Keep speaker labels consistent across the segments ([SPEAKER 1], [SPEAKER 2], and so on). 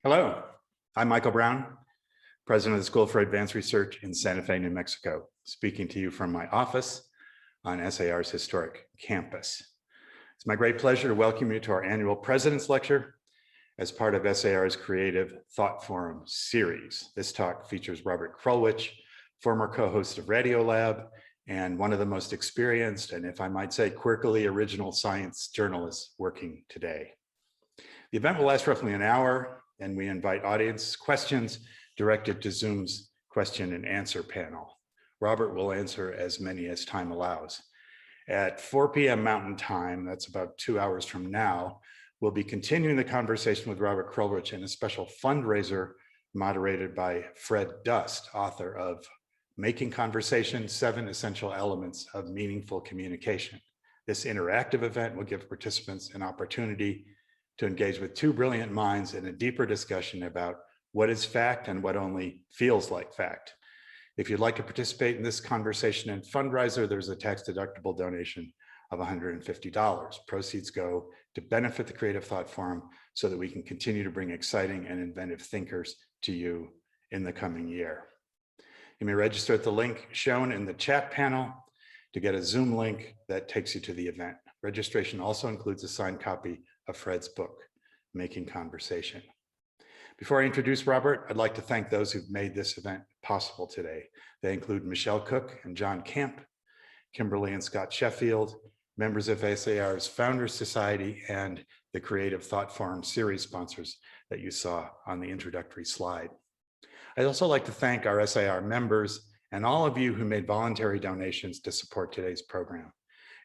[SPEAKER 1] Hello, I'm Michael Brown, President of the School for Advanced Research in Santa Fe, New Mexico, speaking to you from my office on SAR's historic campus. It's my great pleasure to welcome you to our annual President's Lecture as part of SAR's Creative Thought Forum series. This talk features Robert Krulwich, former co-host of Radiolab and one of the most experienced and, if I might say, quirkily original science journalists working today. The event will last roughly an hour, and we invite audience questions directed to Zoom's question and answer panel. Robert will answer as many as time allows. At 4 p.m. Mountain Time, that's about 2 hours from now, we'll be continuing the conversation with Robert Krulwich in a special fundraiser moderated by Fred Dust, author of Making Conversation: 7 Essential Elements of Meaningful Communication. This interactive event will give participants an opportunity to engage with two brilliant minds in a deeper discussion about what is fact and what only feels like fact. If you'd like to participate in this conversation and fundraiser, there's a tax-deductible donation of $150. Proceeds go to benefit the Creative Thought Forum so that we can continue to bring exciting and inventive thinkers to you in the coming year. You may register at the link shown in the chat panel to get a Zoom link that takes you to the event. Registration also includes a signed copy of Fred's book, Making Conversation. Before I introduce Robert, I'd like to thank those who've made this event possible today. They include Michelle Cook and John Camp, Kimberly and Scott Sheffield, members of SAR's Founders Society, and the Creative Thought Forum series sponsors that you saw on the introductory slide. I'd also like to thank our SAR members and all of you who made voluntary donations to support today's program.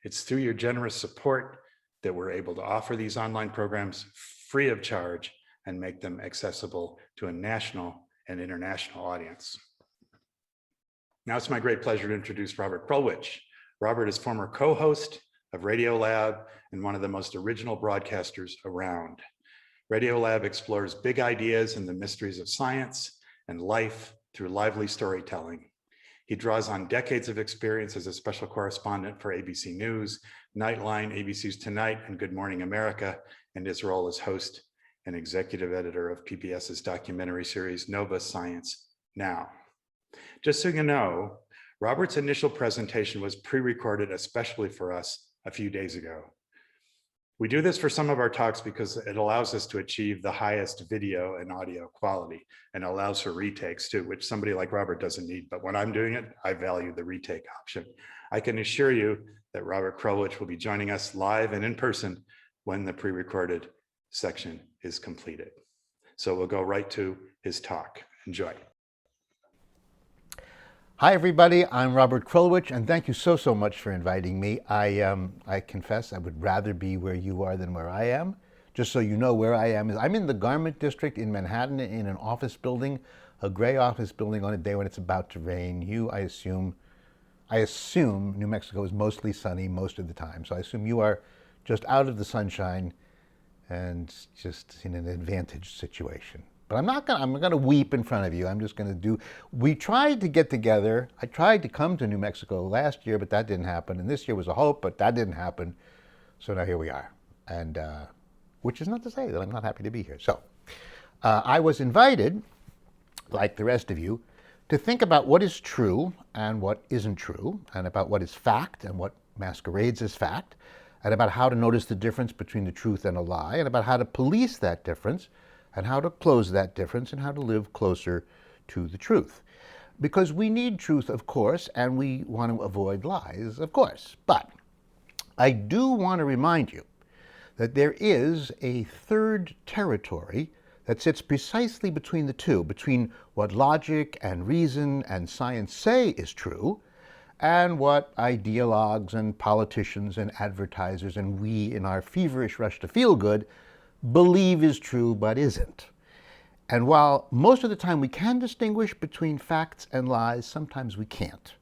[SPEAKER 1] It's through your generous support that we're able to offer these online programs free of charge and make them accessible to a national and international audience. Now it's my great pleasure to introduce Robert Krulwich. Robert is former co-host of Radiolab and one of the most original broadcasters around. Radiolab explores big ideas and the mysteries of science and life through lively storytelling. He draws on decades of experience as a special correspondent for ABC News, Nightline, ABC's Tonight, and Good Morning America, and his role as host and executive editor of PBS's documentary series, Nova Science Now. Just so you know, Robert's initial presentation was pre-recorded especially for us a few days ago. We do this for some of our talks because it allows us to achieve the highest video and audio quality and allows for retakes too, which somebody like Robert doesn't need. But when I'm doing it, I value the retake option. I can assure you that Robert Krulwich will be joining us live and in person when the pre-recorded section is completed. So we'll go right to his talk. Enjoy.
[SPEAKER 2] Hi, everybody. I'm Robert Krulwich, and thank you so much for inviting me. I confess I would rather be where you are than where I am. Just so you know where I am, I'm in the Garment District in Manhattan in an office building, a gray office building on a day when it's about to rain. I assume New Mexico is mostly sunny most of the time, so I assume you are just out of the sunshine and just in an advantaged situation. But I'm not gonna weep in front of you. I'm just we tried to get together. I tried to come to New Mexico last year, but that didn't happen. And this year was a hope, but that didn't happen. So now here we are. And which is not to say that I'm not happy to be here. So I was invited, like the rest of you, to think about what is true and what isn't true, and about what is fact and what masquerades as fact, and about how to notice the difference between the truth and a lie, and about how to police that difference, and how to close that difference, and how to live closer to the truth. Because we need truth, of course, and we want to avoid lies, of course. But I do want to remind you that there is a third territory that sits precisely between the two, between what logic and reason and science say is true, and what ideologues and politicians and advertisers and we in our feverish rush to feel good believe is true but isn't. And while most of the time we can distinguish between facts and lies, sometimes we can't.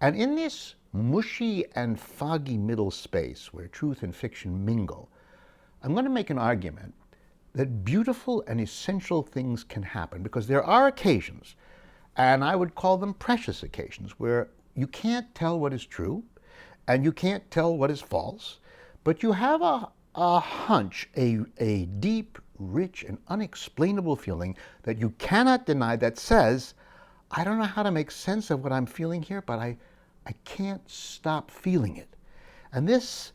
[SPEAKER 2] And in this mushy and foggy middle space where truth and fiction mingle, I'm going to make an argument that beautiful and essential things can happen, because there are occasions, and I would call them precious occasions, where you can't tell what is true and you can't tell what is false, but you have a hunch, a deep, rich and unexplainable feeling that you cannot deny that says, I don't know how to make sense of what I'm feeling here, but I can't stop feeling it. And this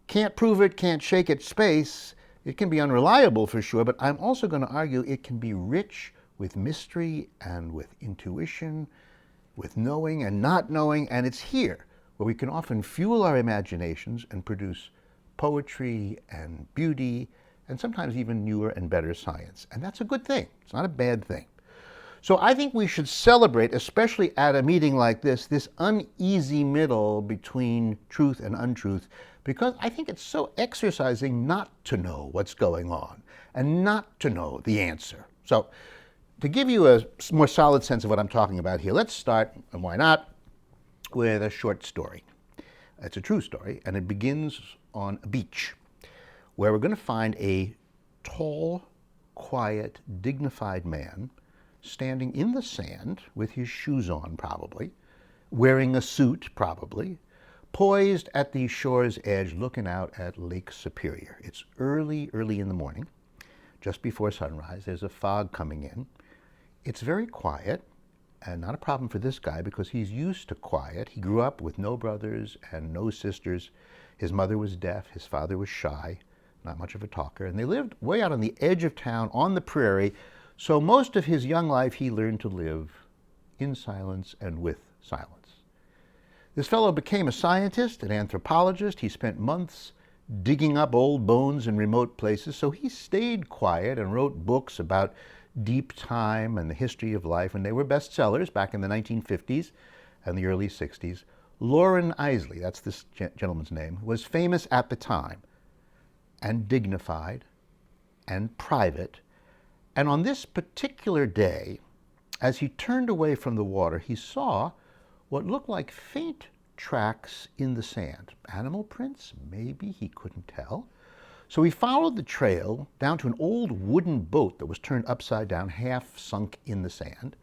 [SPEAKER 2] can't prove it, can't shake it space. It can be unreliable for sure, but I'm also going to argue it can be rich with mystery and with intuition, with knowing and not knowing, and it's here where we can often fuel our imaginations and produce poetry and beauty and sometimes even newer and better science. And that's a good thing. It's not a bad thing. So I think we should celebrate, especially at a meeting like this uneasy middle between truth and untruth, because I think it's so exercising not to know what's going on and not to know the answer. So to give you a more solid sense of what I'm talking about here, let's start, and why not, with a short story. It's a true story, and it begins on a beach where we're going to find a tall, quiet, dignified man standing in the sand with his shoes on, probably, wearing a suit, probably, poised at the shore's edge looking out at Lake Superior. It's early in the morning, just before sunrise. There's a fog coming in. It's very quiet, and not a problem for this guy because he's used to quiet. He grew up with no brothers and no sisters. His mother was deaf. His father was shy, not much of a talker. And they lived way out on the edge of town on the prairie. So most of his young life, he learned to live in silence and with silence. This fellow became a scientist, an anthropologist. He spent months digging up old bones in remote places. So he stayed quiet and wrote books about deep time and the history of life. And they were bestsellers back in the 1950s and the early 60s. Loren Eiseley, that's this gentleman's name, was famous at the time and dignified and private. And on this particular day, as he turned away from the water, he saw what looked like faint tracks in the sand. Animal prints? Maybe, he couldn't tell. So he followed the trail down to an old wooden boat that was turned upside down, half sunk in the sand.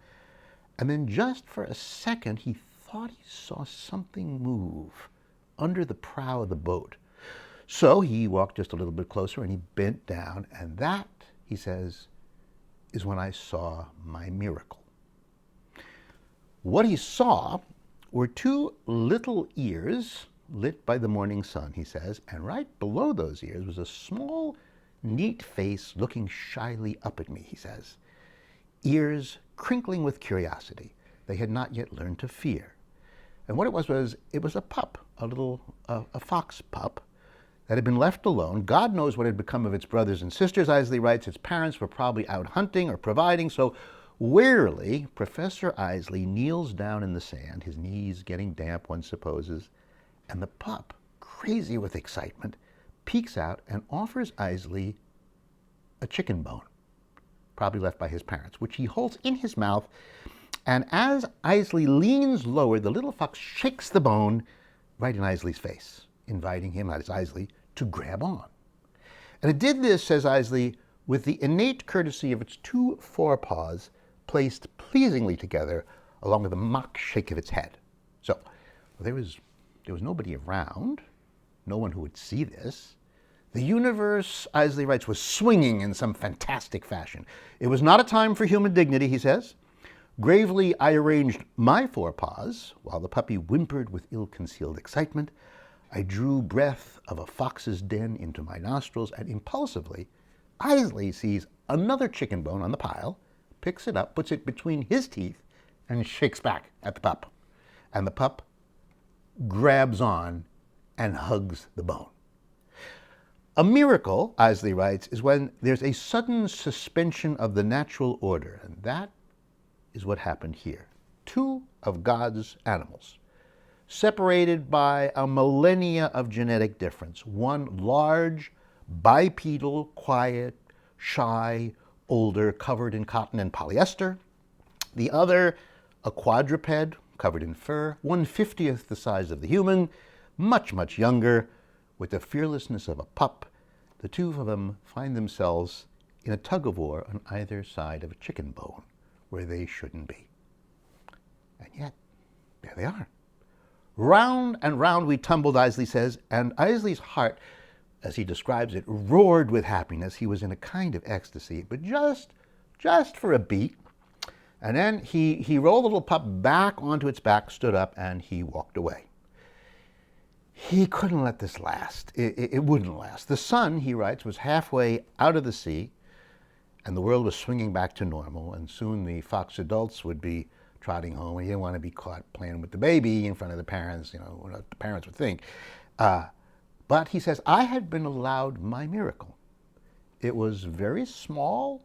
[SPEAKER 2] And then just for a second, he thought he saw something move under the prow of the boat. So he walked just a little bit closer and he bent down, and that, he says, is when I saw my miracle. What he saw were two little ears lit by the morning sun, he says, and right below those ears was a small, neat face looking shyly up at me, he says. Ears crinkling with curiosity. They had not yet learned to fear. And what it was a pup, a fox pup, that had been left alone. God knows what had become of its brothers and sisters, Eiseley writes. Its parents were probably out hunting or providing, so warily, Professor Eiseley kneels down in the sand, his knees getting damp, one supposes, and the pup, crazy with excitement, peeks out and offers Eiseley a chicken bone, probably left by his parents, which he holds in his mouth. And as Eiseley leans lower, the little fox shakes the bone right in Eiseley's face, inviting him, that is Eiseley, to grab on. And it did this, says Eiseley, with the innate courtesy of its two forepaws placed pleasingly together, along with a mock shake of its head. So there was nobody around, no one who would see this. The universe, Eiseley writes, was swinging in some fantastic fashion. It was not a time for human dignity, he says. Gravely, I arranged my forepaws, while the puppy whimpered with ill-concealed excitement. I drew breath of a fox's den into my nostrils, and impulsively, Eiseley sees another chicken bone on the pile, picks it up, puts it between his teeth, and shakes back at the pup. And the pup grabs on and hugs the bone. A miracle, Eiseley writes, is when there's a sudden suspension of the natural order, and that is what happened here. Two of God's animals, separated by a millennia of genetic difference. One large, bipedal, quiet, shy, older, covered in cotton and polyester. The other, a quadruped, covered in fur, 1/50th the size of the human, much, much younger, with the fearlessness of a pup. The two of them find themselves in a tug-of-war on either side of a chicken bone, where they shouldn't be. And yet, there they are. Round and round we tumbled, Eiseley says, and Eiseley's heart as he describes it, roared with happiness. He was in a kind of ecstasy, but just for a beat. And then he rolled the little pup back onto its back, stood up, and he walked away. He couldn't let this last. It wouldn't last. The sun, he writes, was halfway out of the sea, and the world was swinging back to normal, and soon the fox adults would be trotting home, and he didn't want to be caught playing with the baby in front of the parents, what the parents would think. But he says, I had been allowed my miracle. It was very small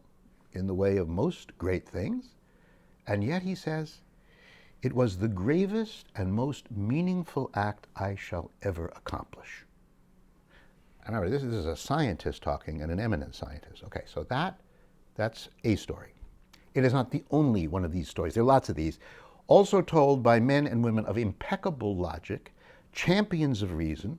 [SPEAKER 2] in the way of most great things, and yet, he says, it was the gravest and most meaningful act I shall ever accomplish. And remember, this is a scientist talking, and an eminent scientist. Okay, so that's a story. It is not the only one of these stories. There are lots of these, also told by men and women of impeccable logic, champions of reason,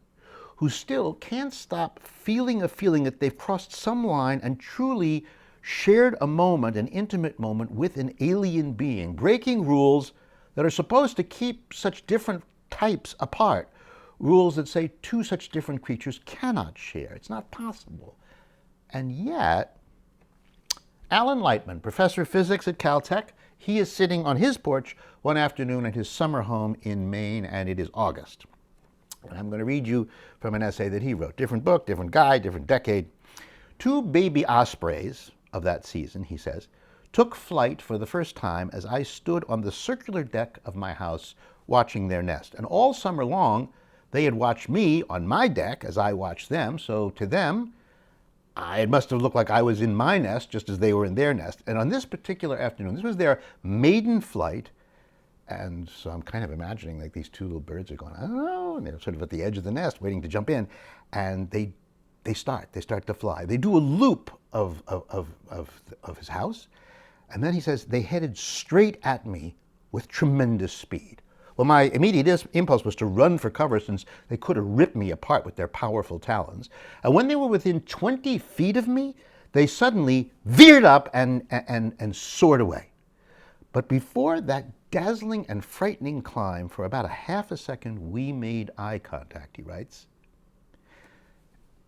[SPEAKER 2] who still can't stop feeling a feeling that they've crossed some line and truly shared a moment, an intimate moment with an alien being, breaking rules that are supposed to keep such different types apart, rules that say two such different creatures cannot share. It's not possible. And yet, Alan Lightman, professor of physics at Caltech, he is sitting on his porch one afternoon at his summer home in Maine, and it is August. And I'm going to read you from an essay that he wrote. Different book, different guy, different decade. Two baby ospreys of that season, he says, took flight for the first time as I stood on the circular deck of my house watching their nest. And all summer long, they had watched me on my deck as I watched them. So to them, it must have looked like I was in my nest just as they were in their nest. And on this particular afternoon, this was their maiden flight. And so I'm kind of imagining like these two little birds are going, I don't know, and they're sort of at the edge of the nest waiting to jump in. And they start to fly. They do a loop of his house. And then he says, they headed straight at me with tremendous speed. Well, my immediate impulse was to run for cover, since they could have ripped me apart with their powerful talons. And when they were within 20 feet of me, they suddenly veered up and soared away. But before that dazzling and frightening climb, for about a half a second, we made eye contact, he writes.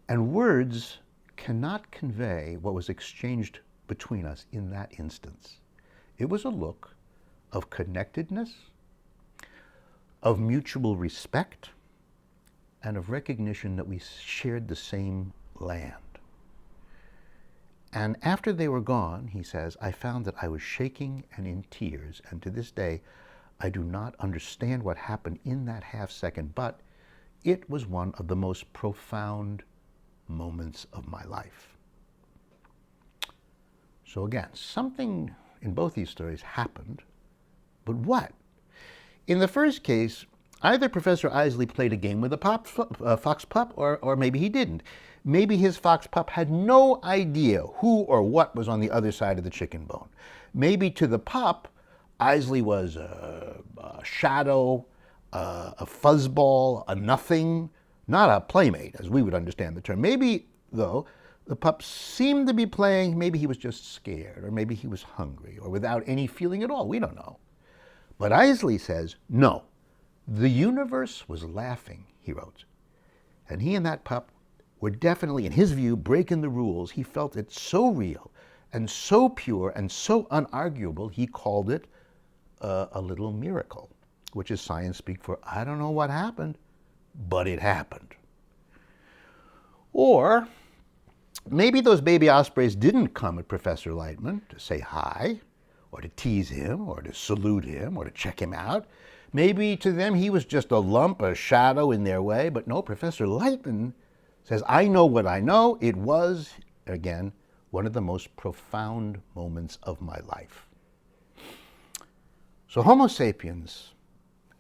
[SPEAKER 2] And words cannot convey what was exchanged between us in that instance. It was a look of connectedness, of mutual respect, and of recognition that we shared the same land. And after they were gone, he says, I found that I was shaking and in tears, and to this day, I do not understand what happened in that half second, but it was one of the most profound moments of my life. So again, something in both these stories happened, but what? In the first case, either Professor Isley played a game with a fox pup, or maybe he didn't. Maybe his fox pup had no idea who or what was on the other side of the chicken bone. Maybe to the pup, Isley was a shadow, a fuzzball, a nothing, not a playmate, as we would understand the term. Maybe, though, the pup seemed to be playing, maybe he was just scared, or maybe he was hungry, or without any feeling at all. We don't know. But Isley says, no, the universe was laughing, he wrote. And he and that pup were definitely, in his view, breaking the rules. He felt it so real and so pure and so unarguable, he called it a little miracle, which is science speak for, I don't know what happened, but it happened. Or maybe those baby ospreys didn't come at Professor Lightman to say hi, or to tease him, or to salute him, or to check him out. Maybe to them he was just a lump, a shadow in their way, but no, Professor Lightman says, I know what I know. It was, again, one of the most profound moments of my life. So Homo sapiens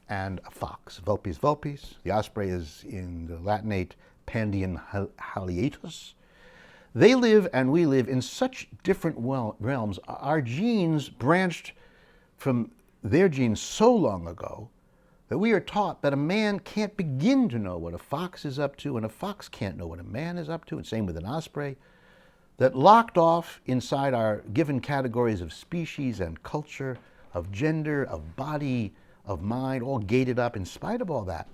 [SPEAKER 2] and a fox, Vulpes vulpes, the osprey is in the Latinate Pandion haliatus. They live and we live in such different realms. Our genes branched from their genes so long ago that we are taught that a man can't begin to know what a fox is up to, and a fox can't know what a man is up to, and same with an osprey. That locked off inside our given categories of species and culture, of gender, of body, of mind, all gated up in spite of all that.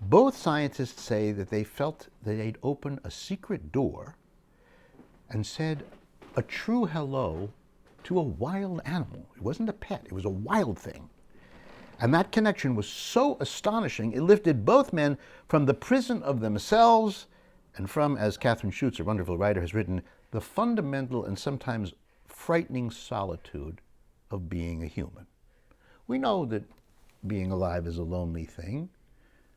[SPEAKER 2] Both scientists say that they felt that they'd opened a secret door and said a true hello to a wild animal. It wasn't a pet, it was a wild thing. And that connection was so astonishing, it lifted both men from the prison of themselves and from, as Catherine Schutz, a wonderful writer, has written, the fundamental and sometimes frightening solitude of being a human. We know that being alive is a lonely thing,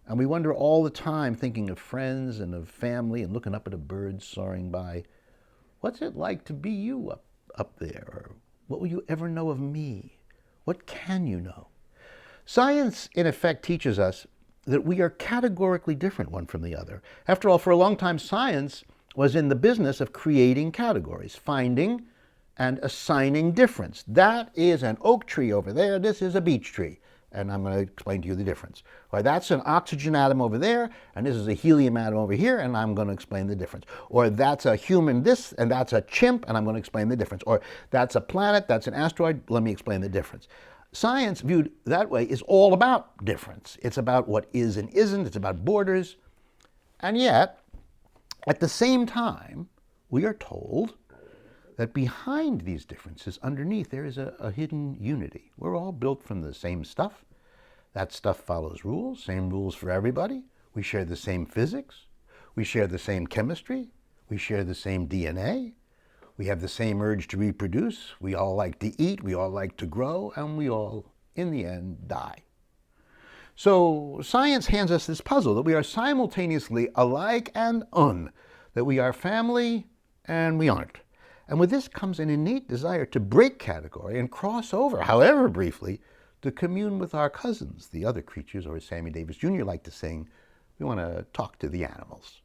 [SPEAKER 2] and we wonder all the time, thinking of friends and of family and looking up at a bird soaring by, what's it like to be you up there? Or what will you ever know of me? What can you know? Science, in effect, teaches us that we are categorically different one from the other. After all, for a long time, science was in the business of creating categories, finding and assigning difference. That is an oak tree over there, this is a beech tree, and I'm going to explain to you the difference. Or that's an oxygen atom over there, and this is a helium atom over here, and I'm going to explain the difference. Or that's a human this, and that's a chimp, and I'm going to explain the difference. Or that's a planet, that's an asteroid, let me explain the difference. Science, viewed that way, is all about difference. It's about what is and isn't, it's about borders. And yet, at the same time, we are told that behind these differences, underneath, there is a hidden unity. We're all built from the same stuff. That stuff follows rules, same rules for everybody. We share the same physics. We share the same chemistry. We share the same DNA. We have the same urge to reproduce. We all like to eat. We all like to grow. And we all, in the end, die. So science hands us this puzzle that we are simultaneously alike and that we are family and we aren't. And with this comes an innate desire to break category and cross over, however briefly, to commune with our cousins, the other creatures, or as Sammy Davis Jr. liked to sing, we want to talk to the animals.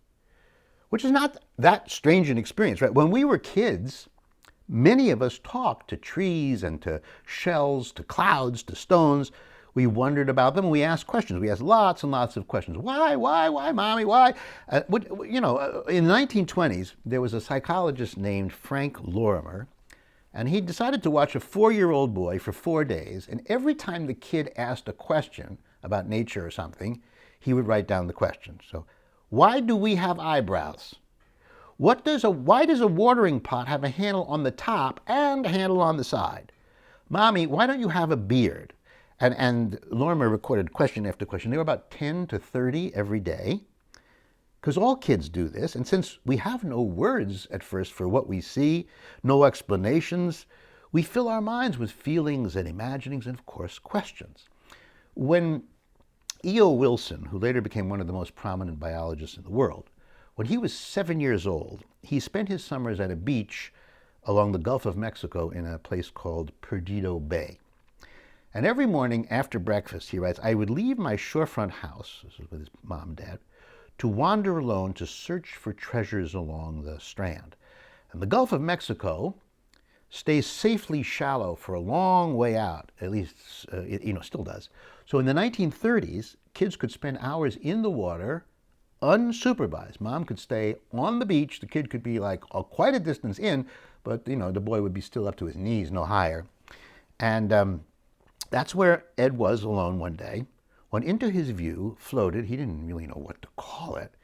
[SPEAKER 2] Which is not that strange an experience, right? When we were kids, many of us talked to trees and to shells, to clouds, to stones. We wondered about them, and we asked questions. We asked lots and lots of questions. Why, mommy, why? In the 1920s, there was a psychologist named Frank Lorimer, and he decided to watch a 4-year-old boy for 4 days, and every time the kid asked a question about nature or something, he would write down the question. So, why do we have eyebrows? Why does a watering pot have a handle on the top and a handle on the side? Mommy, why don't you have a beard? And Lorimer recorded question after question. There were about 10 to 30 every day, because all kids do this. And since we have no words at first for what we see, no explanations, we fill our minds with feelings and imaginings and, of course, questions. When E.O. Wilson, who later became one of the most prominent biologists in the world, when he was 7 years old, he spent his summers at a beach along the Gulf of Mexico in a place called Perdido Bay. And every morning after breakfast, he writes, I would leave my shorefront house, this is with his mom and dad, to wander alone to search for treasures along the strand. And the Gulf of Mexico stays safely shallow for a long way out, at least it still does. So in the 1930s, kids could spend hours in the water unsupervised. Mom could stay on the beach. The kid could be like quite a distance in, but the boy would be still up to his knees, no higher. And that's where Ed was alone one day, when into his view floated, he didn't really know what to call it,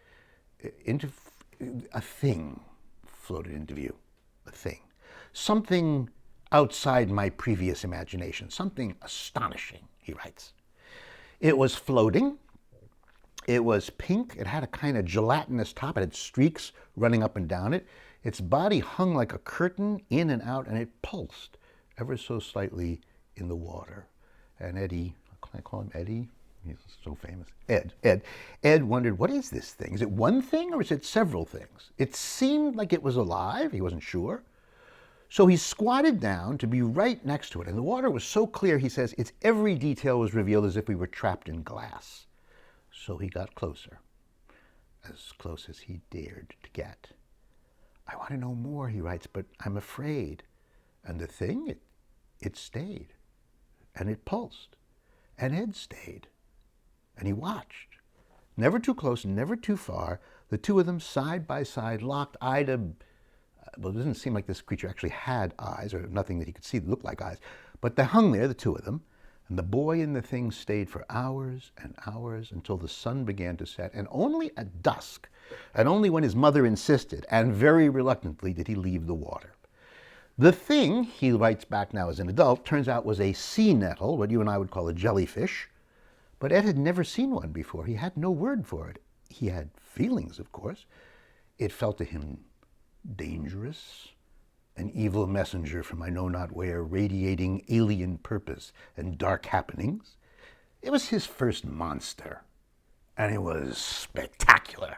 [SPEAKER 2] a thing floated into view, a thing. Something outside my previous imagination, something astonishing, he writes. It was floating, it was pink, it had a kind of gelatinous top, it had streaks running up and down it. Its body hung like a curtain in and out, and it pulsed ever so slightly in the water. And Eddie, can I call him Eddie? He's so famous. Ed wondered, what is this thing? Is it one thing or is it several things? It seemed like it was alive. He wasn't sure. So he squatted down to be right next to it. And the water was so clear, he says, its every detail was revealed as if we were trapped in glass. So he got closer, as close as he dared to get. I want to know more, he writes, but I'm afraid. And the thing, it stayed. And it pulsed. And Ed stayed. And he watched. Never too close, never too far. The two of them side by side, locked eye to... Well, it doesn't seem like this creature actually had eyes, or nothing that he could see that looked like eyes. But they hung there, the two of them. And the boy in the thing stayed for hours and hours until the sun began to set, and only at dusk, and only when his mother insisted, and very reluctantly, did he leave the water. The thing, he writes back now as an adult, turns out was a sea nettle, what you and I would call a jellyfish. But Ed had never seen one before. He had no word for it. He had feelings, of course. It felt to him dangerous, an evil messenger from I know not where, radiating alien purpose and dark happenings. It was his first monster, and it was spectacular.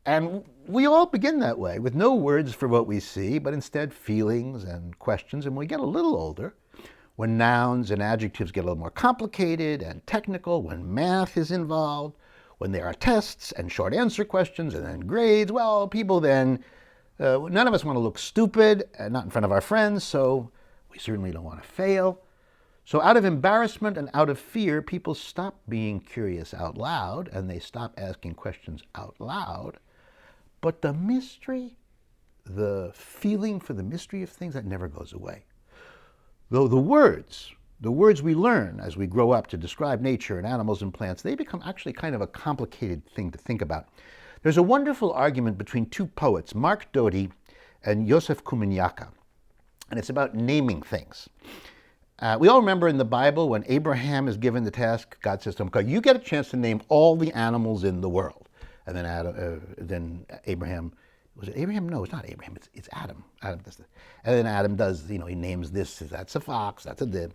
[SPEAKER 2] And we all begin that way, with no words for what we see, but instead feelings and questions. And when we get a little older, when nouns and adjectives get a little more complicated and technical, when math is involved, when there are tests and short answer questions and then grades, well, people then, none of us want to look stupid, not in front of our friends, so we certainly don't want to fail. So out of embarrassment and out of fear, people stop being curious out loud, and they stop asking questions out loud. But the mystery, the feeling for the mystery of things, that never goes away. Though the words we learn as we grow up to describe nature and animals and plants, they become actually kind of a complicated thing to think about. There's a wonderful argument between two poets, Mark Doty and Joseph Kumenjaka, and it's about naming things. We all remember in the Bible when Abraham is given the task, God says to him, okay, you get a chance to name all the animals in the world. And then Abraham, was it Abraham? No, it's not Abraham, it's Adam. And then Adam does, he names this, that's a fox, that's a dib.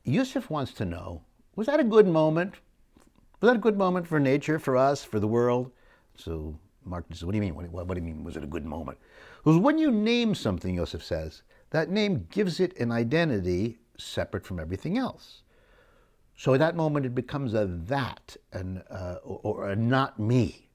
[SPEAKER 2] Yusuf wants to know, was that a good moment? Was that a good moment for nature, for us, for the world? So Mark says, what do you mean? What do you mean, was it a good moment? Because when you name something, Yosef says, that name gives it an identity separate from everything else. So at that moment, it becomes a that, or a not me.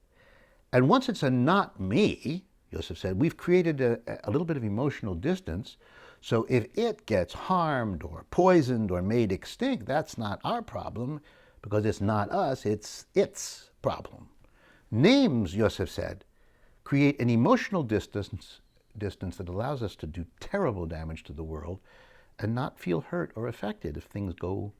[SPEAKER 2] And once it's a not me, Yosef said, we've created a little bit of emotional distance. So if it gets harmed or poisoned or made extinct, that's not our problem, because it's not us, it's its problem. Names, Yosef said, create an emotional distance that allows us to do terrible damage to the world and not feel hurt or affected if things go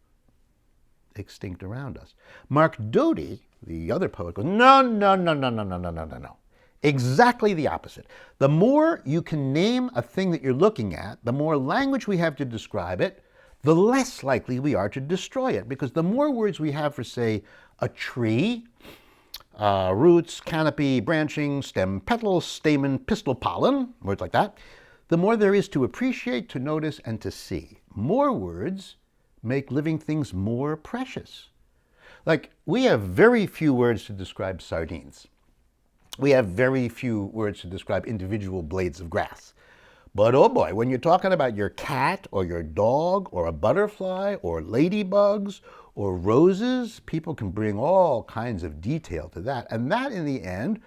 [SPEAKER 2] extinct around us. Mark Doty, the other poet, goes, no. Exactly the opposite. The more you can name a thing that you're looking at, the more language we have to describe it, the less likely we are to destroy it. Because the more words we have for, say, a tree, roots, canopy, branching, stem, petals, stamen, pistil, pollen, words like that, the more there is to appreciate, to notice, and to see. More words make living things more precious. Like, we have very few words to describe sardines. We have very few words to describe individual blades of grass. But oh boy, when you're talking about your cat or your dog or a butterfly or ladybugs or roses, people can bring all kinds of detail to that. And that, in the end,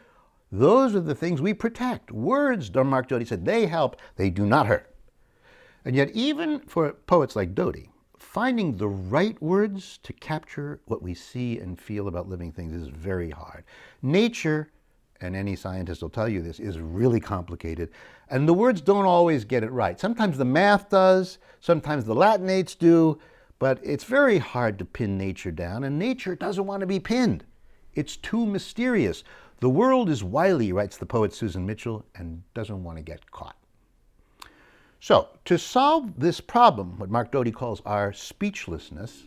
[SPEAKER 2] those are the things we protect. Words, Mark Doty said, they help, they do not hurt. And yet, even for poets like Doty, finding the right words to capture what we see and feel about living things is very hard. Nature, and any scientist will tell you this, is really complicated. And the words don't always get it right. Sometimes the math does, sometimes the Latinates do, but it's very hard to pin nature down, and nature doesn't want to be pinned. It's too mysterious. The world is wily, writes the poet Susan Mitchell, and doesn't want to get caught. So, to solve this problem, what Mark Doty calls our speechlessness,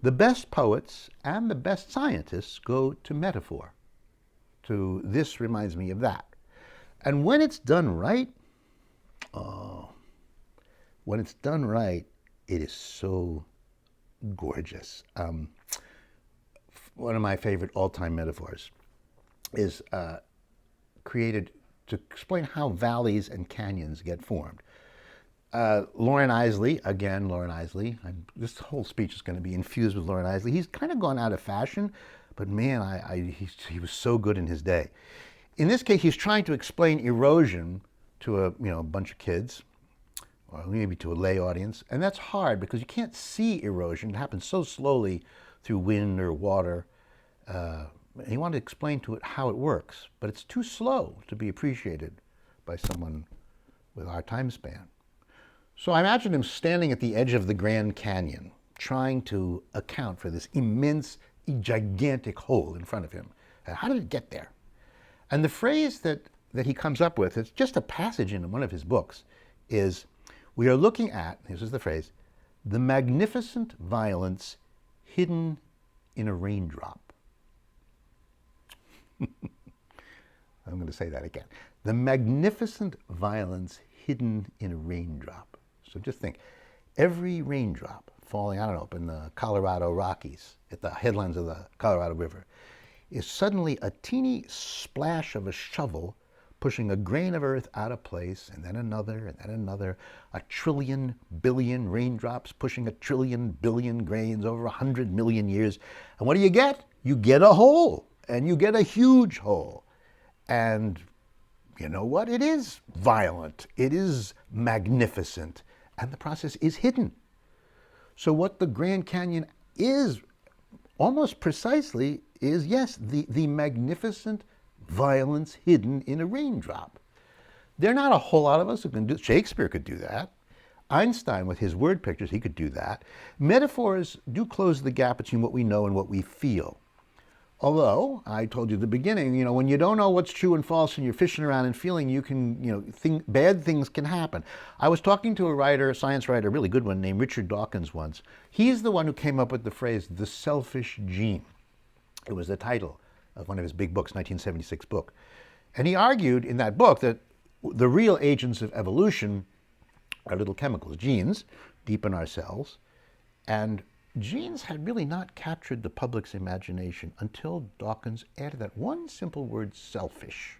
[SPEAKER 2] the best poets and the best scientists go to metaphor. To this reminds me of that. And when it's done right, it is so gorgeous. One of my favorite all-time metaphors is created to explain how valleys and canyons get formed. Lauren Isley, this whole speech is going to be infused with Lauren Isley. He's kind of gone out of fashion, but man, he was so good in his day. In this case, he's trying to explain erosion to a bunch of kids, or maybe to a lay audience, and that's hard because you can't see erosion. It happens so slowly through wind or water. And he wanted to explain to it how it works, but it's too slow to be appreciated by someone with our time span. So I imagine him standing at the edge of the Grand Canyon, trying to account for this immense, gigantic hole in front of him. How did it get there? And the phrase that he comes up with, it's just a passage in one of his books, is, we are looking at, this is the phrase, the magnificent violence hidden in a raindrop. I'm going to say that again. The magnificent violence hidden in a raindrop. So just think, every raindrop falling, I don't know, up in the Colorado Rockies, at the headlands of the Colorado River, is suddenly a teeny splash of a shovel pushing a grain of earth out of place, and then another, and then another, a trillion billion raindrops pushing a trillion billion grains over 100 million years. And what do you get? You get a hole, and you get a huge hole. And you know what? It is violent. It is magnificent. And the process is hidden. So what the Grand Canyon is, almost precisely, is, yes, the magnificent violence hidden in a raindrop. There are not a whole lot of us who can do. Shakespeare could do that. Einstein, with his word pictures, he could do that. Metaphors do close the gap between what we know and what we feel. Although, I told you at the beginning, when you don't know what's true and false and you're fishing around and feeling, you can, bad things can happen. I was talking to a writer, a science writer, a really good one, named Richard Dawkins once. He's the one who came up with the phrase, the selfish gene. It was the title of one of his big books, 1976 book. And he argued in that book that the real agents of evolution are little chemicals, genes, deep in our cells. And genes had really not captured the public's imagination until Dawkins added that one simple word, selfish.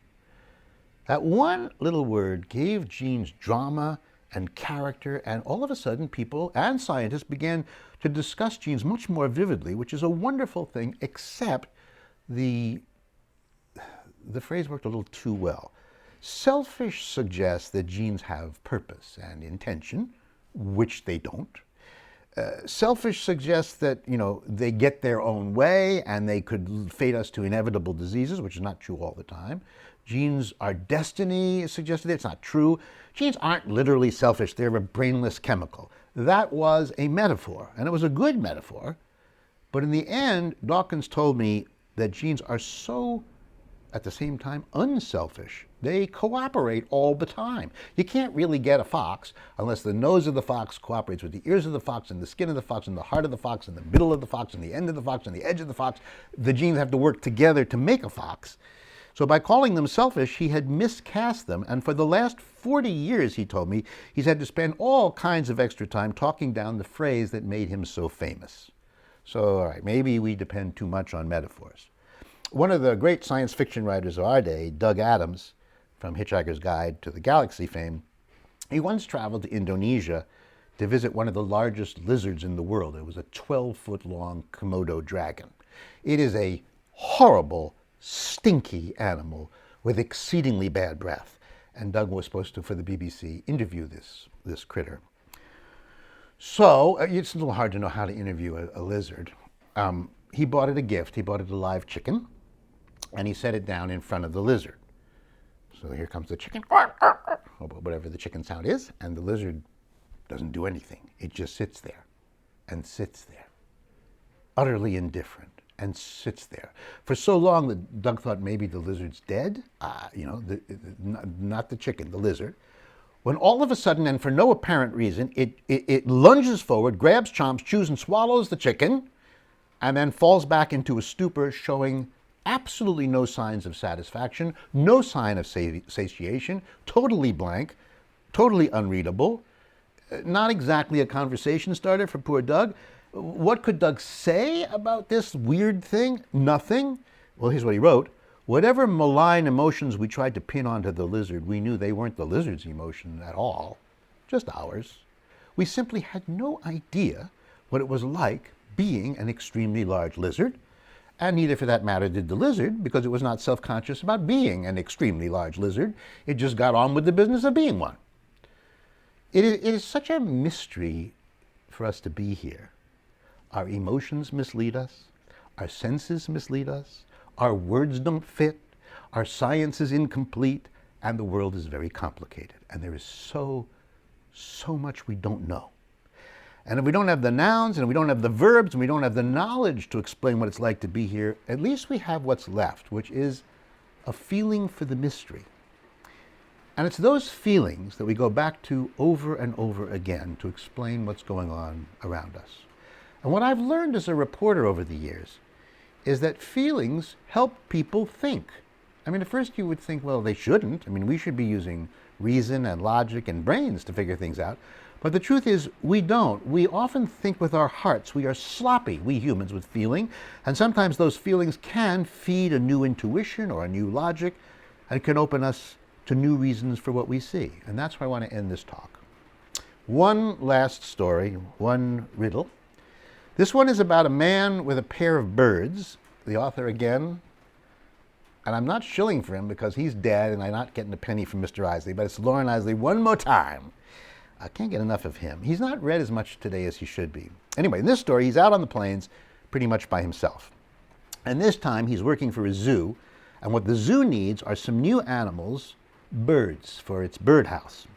[SPEAKER 2] That one little word gave genes drama and character, and all of a sudden people and scientists began to discuss genes much more vividly, which is a wonderful thing, except the phrase worked a little too well. Selfish suggests that genes have purpose and intention, which they don't. Selfish suggests that, they get their own way and they could fate us to inevitable diseases, which is not true all the time. Genes are destiny, suggested that it's not true. Genes aren't literally selfish, they're a brainless chemical. That was a metaphor, and it was a good metaphor. But in the end, Dawkins told me that genes are so, at the same time, unselfish. They cooperate all the time. You can't really get a fox unless the nose of the fox cooperates with the ears of the fox and the skin of the fox and the heart of the fox and the middle of the fox and the end of the fox and the edge of the fox. The genes have to work together to make a fox. So by calling them selfish, he had miscast them. And for the last 40 years, he told me, he's had to spend all kinds of extra time talking down the phrase that made him so famous. So, all right, maybe we depend too much on metaphors. One of the great science fiction writers of our day, Doug Adams, from Hitchhiker's Guide to the Galaxy fame, he once traveled to Indonesia to visit one of the largest lizards in the world. It was a 12-foot-long Komodo dragon. It is a horrible, stinky animal with exceedingly bad breath. And Doug was supposed to, for the BBC, interview this critter. So it's a little hard to know how to interview a lizard. He bought it a gift. He bought it a live chicken, and he set it down in front of the lizard. So here comes the chicken, or whatever the chicken sound is, and the lizard doesn't do anything. It just sits there and sits there, utterly indifferent, and sits there. For so long that Doug thought maybe the lizard's dead, not the chicken, the lizard. When all of a sudden, and for no apparent reason, it lunges forward, grabs, chomps, chews, and swallows the chicken, and then falls back into a stupor, showing absolutely no signs of satisfaction, no sign of satiation, totally blank, totally unreadable. Not exactly a conversation starter for poor Doug. What could Doug say about this weird thing? Nothing. Well, here's what he wrote. Whatever malign emotions we tried to pin onto the lizard, we knew they weren't the lizard's emotion at all, just ours. We simply had no idea what it was like being an extremely large lizard, and neither for that matter did the lizard, because it was not self-conscious about being an extremely large lizard. It just got on with the business of being one. It is such a mystery for us to be here. Our emotions mislead us, our senses mislead us, our words don't fit, our science is incomplete, and the world is very complicated. And there is so, so much we don't know. And if we don't have the nouns, and we don't have the verbs, and we don't have the knowledge to explain what it's like to be here, at least we have what's left, which is a feeling for the mystery. And it's those feelings that we go back to over and over again to explain what's going on around us. And what I've learned as a reporter over the years is that feelings help people think. I mean, at first you would think, well, they shouldn't. I mean, we should be using reason and logic and brains to figure things out. But the truth is, we don't. We often think with our hearts. We are sloppy, we humans, with feeling. And sometimes those feelings can feed a new intuition or a new logic and can open us to new reasons for what we see. And that's where I want to end this talk. One last story, one riddle. This one is about a man with a pair of birds. The author again, and I'm not shilling for him because he's dead and I'm not getting a penny from Mr. Isley, but it's Lauren Isley one more time. I can't get enough of him. He's not read as much today as he should be. Anyway, in this story, he's out on the plains pretty much by himself. And this time he's working for a zoo, and what the zoo needs are some new animals, birds, for its birdhouse.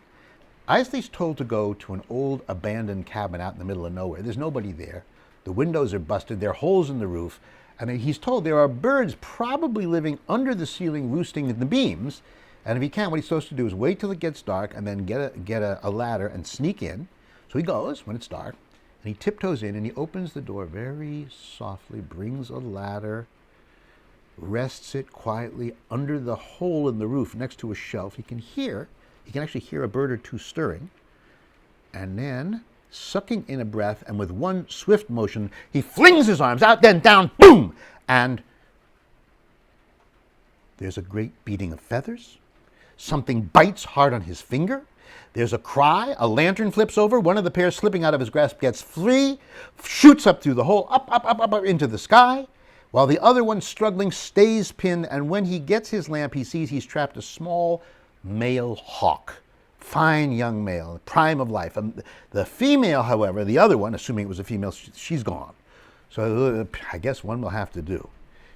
[SPEAKER 2] Isley's told to go to an old abandoned cabin out in the middle of nowhere. There's nobody there. The windows are busted. There are holes in the roof. And he's told there are birds probably living under the ceiling, roosting in the beams. And if he can, what he's supposed to do is wait till it gets dark and then get a ladder and sneak in. So he goes when it's dark, and he tiptoes in and he opens the door very softly, brings a ladder, rests it quietly under the hole in the roof next to a shelf. He can actually hear a bird or two stirring. And then, sucking in a breath, and with one swift motion, he flings his arms out, then down, boom! And there's a great beating of feathers. Something bites hard on his finger. There's a cry. A lantern flips over. One of the pair slipping out of his grasp gets free, shoots up through the hole, up into the sky, while the other one, struggling, stays pinned. And when he gets his lamp, he sees he's trapped a small male hawk. Fine young male, prime of life. The female, however, the other one, assuming it was a female, she's gone. So I guess one will have to do.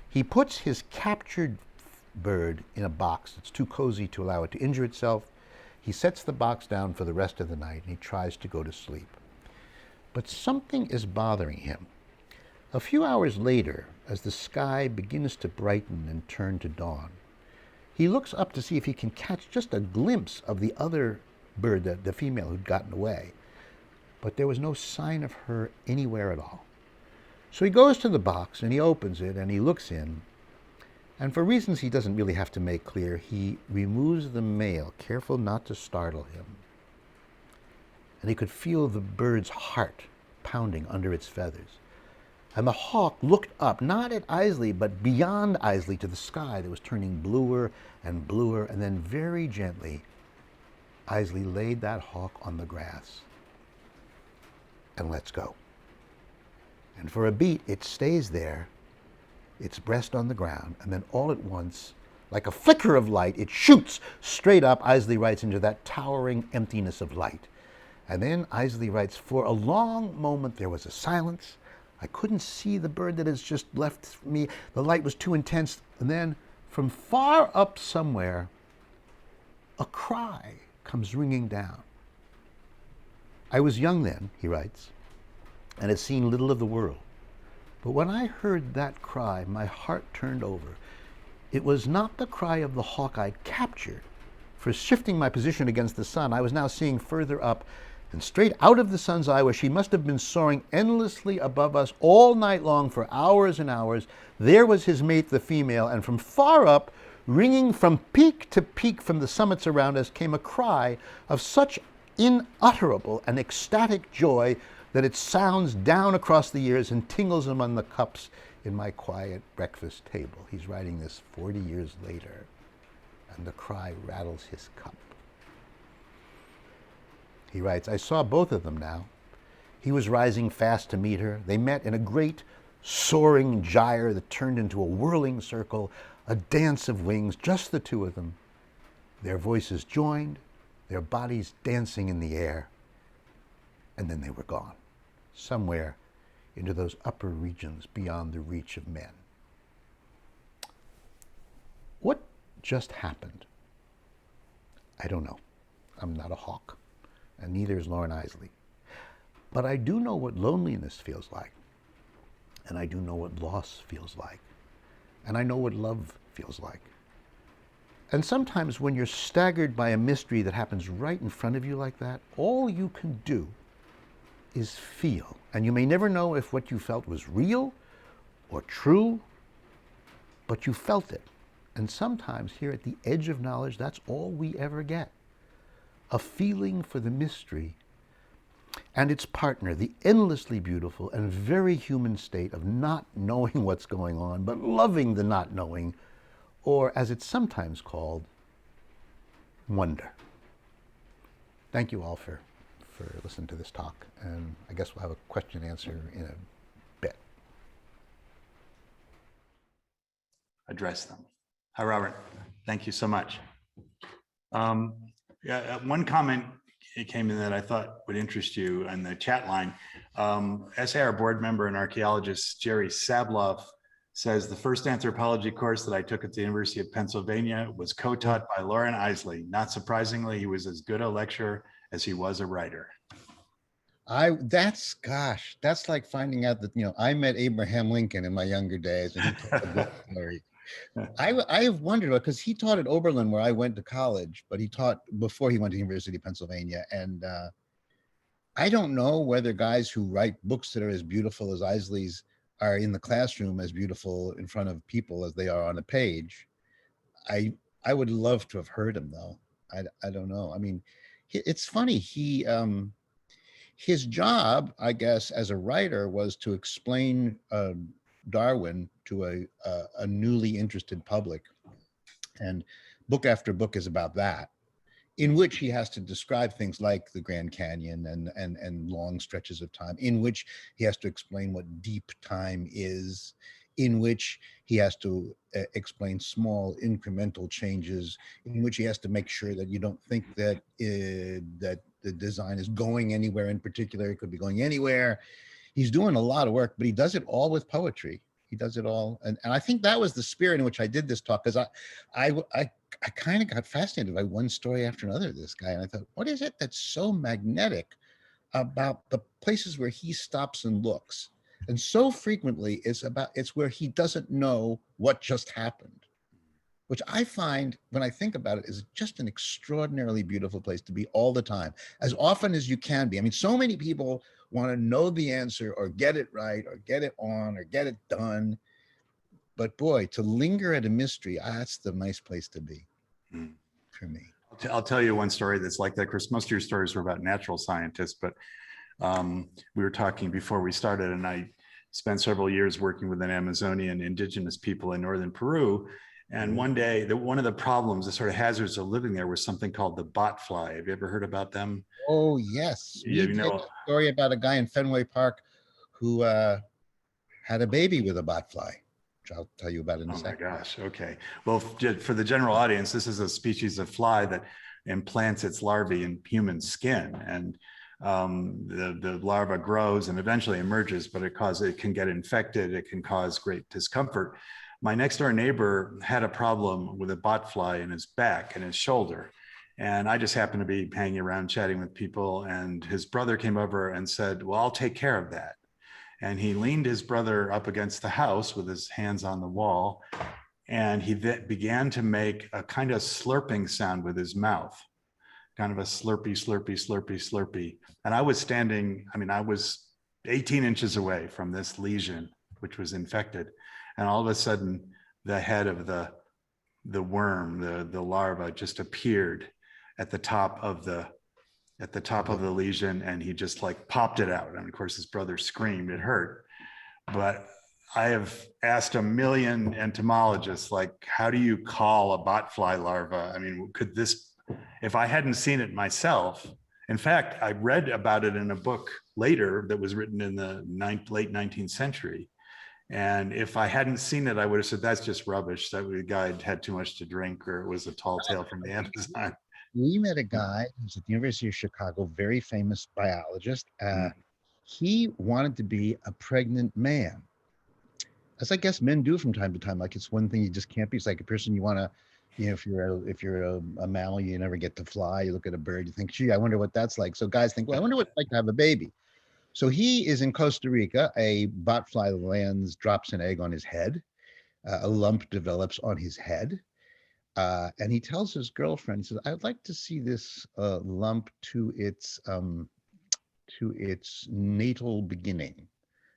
[SPEAKER 2] He puts his captured bird in a box that's too cozy to allow it to injure itself. He sets the box down for the rest of the night, and he tries to go to sleep. But something is bothering him. A few hours later, as the sky begins to brighten and turn to dawn, he looks up to see if he can catch just a glimpse of the other bird, the female who'd gotten away. But there was no sign of her anywhere at all. So he goes to the box and he opens it and he looks in. And for reasons he doesn't really have to make clear, he removes the male, careful not to startle him. And he could feel the bird's heart pounding under its feathers. And the hawk looked up, not at Isley, but beyond Isley to the sky that was turning bluer, and then very gently, Isley laid that hawk on the grass and lets go. And for a beat, it stays there, its breast on the ground, and then all at once, like a flicker of light, it shoots straight up, Isley writes, into that towering emptiness of light. And then Isley writes, for a long moment there was a silence. I couldn't see the bird that has just left me. The light was too intense. And then from far up somewhere, a cry comes ringing down. I was young then, he writes, and had seen little of the world. But when I heard that cry, my heart turned over. It was not the cry of the hawk I'd captured. For shifting my position against the sun, I was now seeing further up, and straight out of the sun's eye, where she must have been soaring endlessly above us all night long for hours and hours, there was his mate, the female, and from far up, ringing from peak to peak from the summits around us, came a cry of such unutterable and ecstatic joy that it sounds down across the years and tingles among the cups in my quiet breakfast table. He's writing this 40 years later, and the cry rattles his cup. He writes, I saw both of them now. He was rising fast to meet her. They met in a great soaring gyre that turned into a whirling circle, a dance of wings, just the two of them. Their voices joined, their bodies dancing in the air, and then they were gone, somewhere into those upper regions beyond the reach of men. What just happened? I don't know. I'm not a hawk. and neither is Lauren Isley. But I do know what loneliness feels like, and I do know what loss feels like, and I know what love feels like. And sometimes when you're staggered by a mystery that happens right in front of you like that, all you can do is feel. And you may never know if what you felt was real or true, but you felt it. And sometimes here at the edge of knowledge, that's all we ever get. A feeling for the mystery and its partner, the endlessly beautiful and very human state of not knowing what's going on, but loving the not knowing, or as it's sometimes called, wonder. Thank you all for listening to this talk, and I guess we'll have a question and answer in a bit.
[SPEAKER 1] Address them. Hi, Robert. Thank you so much. One comment came in that I thought would interest you in the chat line. SAR board member and archaeologist Jerry Sabloff says the first anthropology course that I took at the University of Pennsylvania was co-taught by Lauren Isley. Not surprisingly, he was as good a lecturer as he was a writer.
[SPEAKER 3] That's like finding out that, I met Abraham Lincoln in my younger days, and he told a good story. I have wondered, because he taught at Oberlin where I went to college, but he taught before he went to the University of Pennsylvania. And I don't know whether guys who write books that are as beautiful as Isley's are in the classroom as beautiful in front of people as they are on a page. I would love to have heard him, though. I don't know. I mean, it's funny. His job, I guess, as a writer was to explain Darwin to a newly interested public. And book after book is about that, in which he has to describe things like the Grand Canyon and long stretches of time, in which he has to explain what deep time is, in which he has to explain small incremental changes, in which he has to make sure that you don't think that that the design is going anywhere in particular. It could be going anywhere. He's doing a lot of work, but he does it all with poetry. He does it all. And I think that was the spirit in which I did this talk, because I kind of got fascinated by one story after another of this guy. And I thought, what is it that's so magnetic about the places where he stops and looks? And so frequently it's where he doesn't know what just happened, which I find, when I think about it, is just an extraordinarily beautiful place to be all the time, as often as you can be. I mean, so many people want to know the answer or get it right or get it on or get it done. But boy, to linger at a mystery, that's the nice place to be for me.
[SPEAKER 1] I'll tell you one story that's like that. Chris, most of your stories were about natural scientists, but we were talking before we started, and I spent several years working with an Amazonian indigenous people in northern Peru. And one day, one of the problems, the sort of hazards of living there, was something called the botfly. Have you ever heard about them?
[SPEAKER 3] Oh, yes.
[SPEAKER 1] Yeah,
[SPEAKER 3] We did a story about a guy in Fenway Park who had a baby with a botfly, which I'll tell you about in a second.
[SPEAKER 1] Oh my gosh, okay. Well, for the general audience, this is a species of fly that implants its larvae in human skin. And the larva grows and eventually emerges, but it can get infected. It can cause great discomfort. My next door neighbor had a problem with a botfly in his back and his shoulder. And I just happened to be hanging around chatting with people, and his brother came over and said, well, I'll take care of that. And he leaned his brother up against the house with his hands on the wall. And he began to make a kind of slurping sound with his mouth, kind of a slurpy, slurpy, slurpy, slurpy. And I was standing, I was 18 inches away from this lesion, which was infected. And all of a sudden, the head of the worm, the larva, just appeared at the top of the lesion, and he just like popped it out. And of course, his brother screamed; it hurt. But I have asked a million entomologists, like, how do you call a botfly larva? I mean, could this? If I hadn't seen it myself, in fact, I read about it in a book later that was written in the late 19th century. And if I hadn't seen it, I would have said, that's just rubbish. That the guy had too much to drink, or it was a tall tale from the Amazon.
[SPEAKER 3] We met a guy who's at the University of Chicago, very famous biologist. He wanted to be a pregnant man, as I guess men do from time to time. Like, it's one thing you just can't be. It's like a person you want to You know, if you're a mammal, you never get to fly. You look at a bird, you think, gee, I wonder what that's like. So guys think, well, I wonder what it's like to have a baby. So he is in Costa Rica. A botfly lands, drops an egg on his head. A lump develops on his head. And he tells his girlfriend, he says, I'd like to see this lump to its natal beginning. In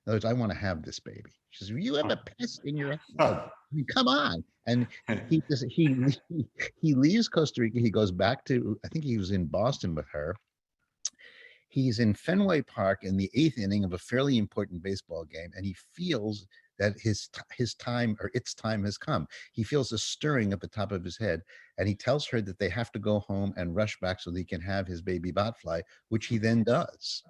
[SPEAKER 3] other words, I want to have this baby. She says, you have a pest in your head. I mean, come on. And he leaves Costa Rica. He goes back to, I think he was in Boston with her. He's in Fenway Park in the eighth inning of a fairly important baseball game, and he feels that his time, or its time, has come. He feels a stirring at the top of his head, and he tells her that they have to go home and rush back so that he can have his baby botfly, which he then does.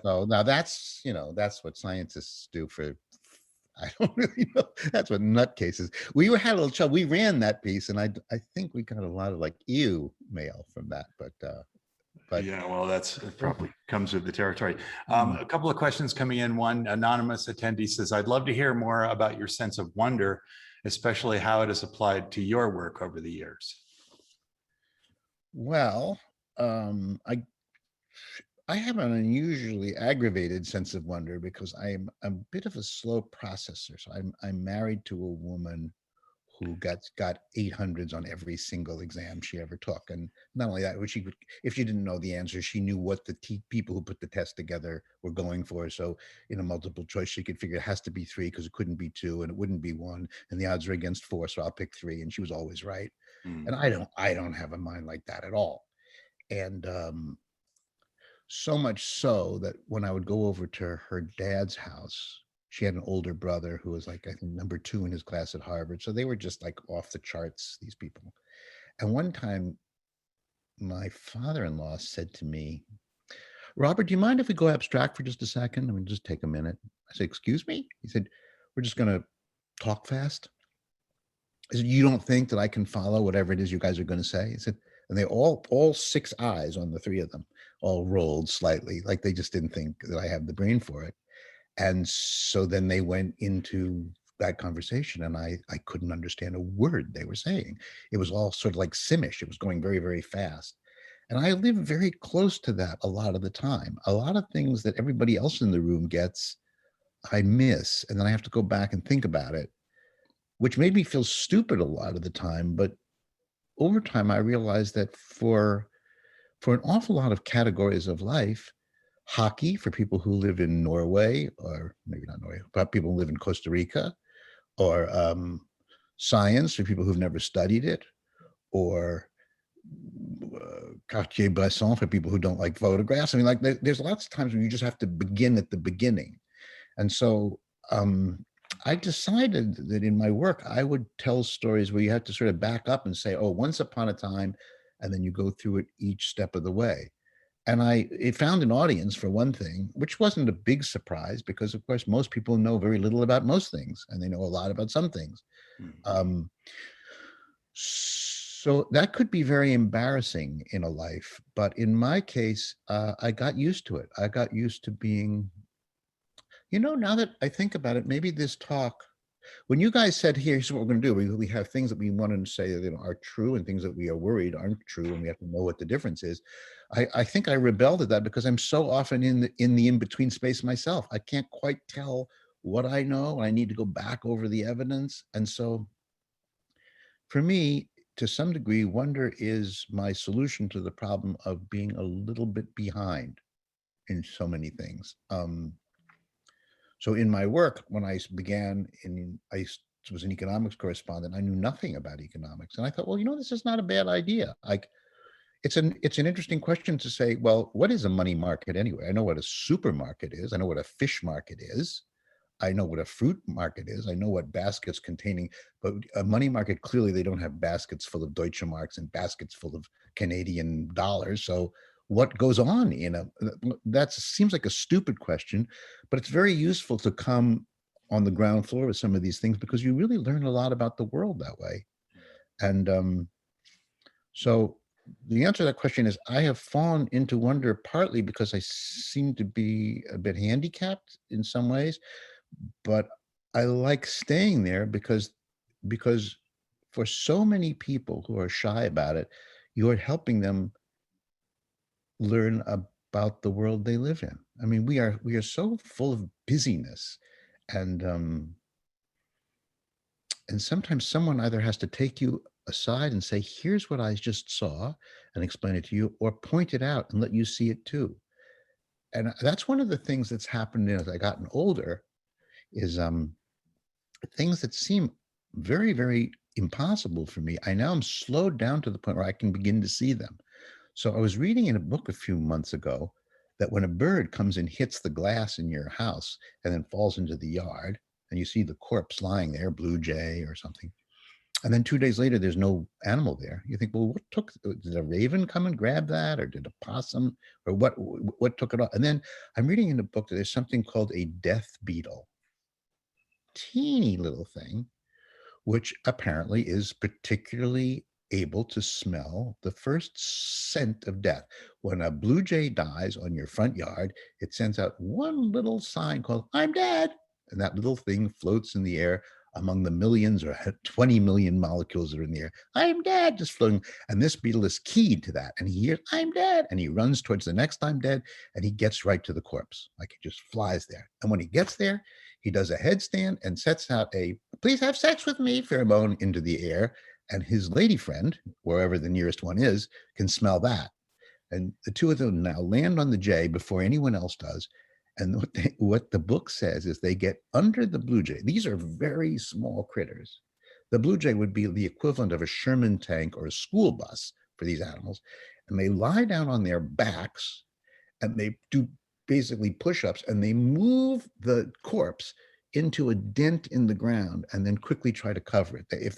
[SPEAKER 3] So now that's, that's what scientists do for, I don't really know. That's what nutcases. We had a little trouble. We ran that piece, and I think we got a lot of like ew mail from that, but
[SPEAKER 1] yeah, well, it probably comes with the territory.
[SPEAKER 3] Mm.
[SPEAKER 1] A couple of questions coming in. One anonymous attendee says, I'd love to hear more about your sense of wonder, especially how it is applied to your work over the years.
[SPEAKER 3] Well, I have an unusually aggravated sense of wonder because I'm a bit of a slow processor. So I'm married to a woman who got 800s on every single exam she ever took, and not only that, if she didn't know the answer, she knew what the people who put the test together were going for. So in a multiple choice, she could figure it has to be 3 because it couldn't be 2, and it wouldn't be 1, and the odds are against 4, so I'll pick 3, and she was always right. And I don't have a mind like that at all. And so much so that when I would go over to her dad's house, she had an older brother who was like, I think, number 2 in his class at Harvard. So they were just like off the charts, these people. And one time, my father-in-law said to me, Robert, do you mind if we go abstract for just a second? I mean, just take a minute. I said, excuse me? He said, we're just going to talk fast. I said, you don't think that I can follow whatever it is you guys are going to say? He said, and they all 6 eyes on the 3 of them all rolled slightly, like they just didn't think that I had the brain for it. And so then they went into that conversation, and I couldn't understand a word they were saying. It was all sort of like Simish. It was going very, very fast. And I live very close to that a lot of the time. A lot of things that everybody else in the room gets, I miss. And then I have to go back and think about it, which made me feel stupid a lot of the time. But over time, I realized that for an awful lot of categories of life, hockey for people who live in Norway, or maybe not Norway, but people who live in Costa Rica, or science for people who've never studied it, or Cartier-Bresson for people who don't like photographs. I mean, like there's lots of times when you just have to begin at the beginning. And so I decided that in my work, I would tell stories where you have to sort of back up and say, oh, once upon a time, and then you go through it each step of the way. And it found an audience, for one thing, which wasn't a big surprise because, of course, most people know very little about most things, and they know a lot about some things. So that could be very embarrassing in a life. But in my case, I got used to it. I got used to being, now that I think about it, maybe this talk, when you guys said, here's what we're going to do, we have things that we wanted to say that are true and things that we are worried aren't true, and we have to know what the difference is. I think I rebelled at that because I'm so often in the in-between space myself. I can't quite tell what I know. I need to go back over the evidence. And so for me, to some degree, wonder is my solution to the problem of being a little bit behind in so many things. So in my work, when I began I was an economics correspondent, I knew nothing about economics. And I thought, well, this is not a bad idea. Like, it's an interesting question to say, well, what is a money market anyway? I know what a supermarket is. I know what a fish market is. I know what a fruit market is. I know what baskets containing, but a money market, clearly they don't have baskets full of Deutsche Marks and baskets full of Canadian dollars. So what goes on that seems like a stupid question, but it's very useful to come on the ground floor with some of these things because you really learn a lot about the world that way. And so the answer to that question is I have fallen into wonder partly because I seem to be a bit handicapped in some ways, but I like staying there because for so many people who are shy about it, you're helping them learn about the world they live in. I mean, we are so full of busyness, and sometimes someone either has to take you aside and say, here's what I just saw, and explain it to you, or point it out and let you see it too. And that's one of the things that's happened as I gotten older, is things that seem very, very impossible for me, I now am slowed down to the point where I can begin to see them. So I was reading in a book a few months ago that when a bird comes and hits the glass in your house and then falls into the yard, and you see the corpse lying there, blue jay or something, and then 2 days later there's no animal there, you think, well, what took, did a raven come and grab that, or did a possum, or what took it off? And then I'm reading in the book that there's something called a death beetle, teeny little thing, which apparently is particularly able to smell the first scent of death. When a blue jay dies on your front yard, it sends out one little sign called, I'm dead. And that little thing floats in the air among the millions or 20 million molecules that are in the air. I'm dead, just floating. And this beetle is keyed to that. And he hears, I'm dead. And he runs towards the next I'm dead. And he gets right to the corpse. Like, he just flies there. And when he gets there, he does a headstand and sets out a please have sex with me pheromone into the air. And his lady friend, wherever the nearest one is, can smell that. And the two of them now land on the jay before anyone else does. And what the book says is they get under the blue jay. These are very small critters. The blue jay would be the equivalent of a Sherman tank or a school bus for these animals. And they lie down on their backs and they do basically push-ups, and they move the corpse into a dent in the ground and then quickly try to cover it. If